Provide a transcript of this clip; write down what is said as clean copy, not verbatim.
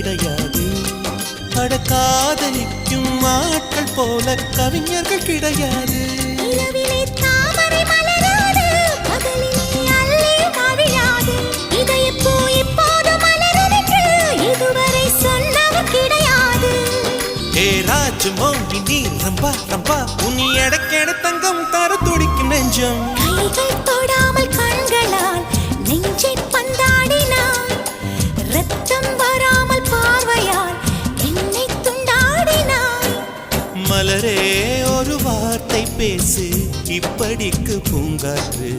கிடையாது. காதலிக்கும் ஆட்கள் போல கவிஞர்கள் கிடையாது. ரம்பா ரம்பா உன்னை எடக்கேட தங்கம் தர துடிக்கும் நெஞ்சம். கைகள் தொடாமல் கண்களால் நெஞ்சை பந்தாடினாய். ரத்தம் வராமல் பார்வையால் என்னை துண்டாடினாய். மலரே ஒரு வார்த்தை பேசு இப்படிக்கு பூங்காற்று.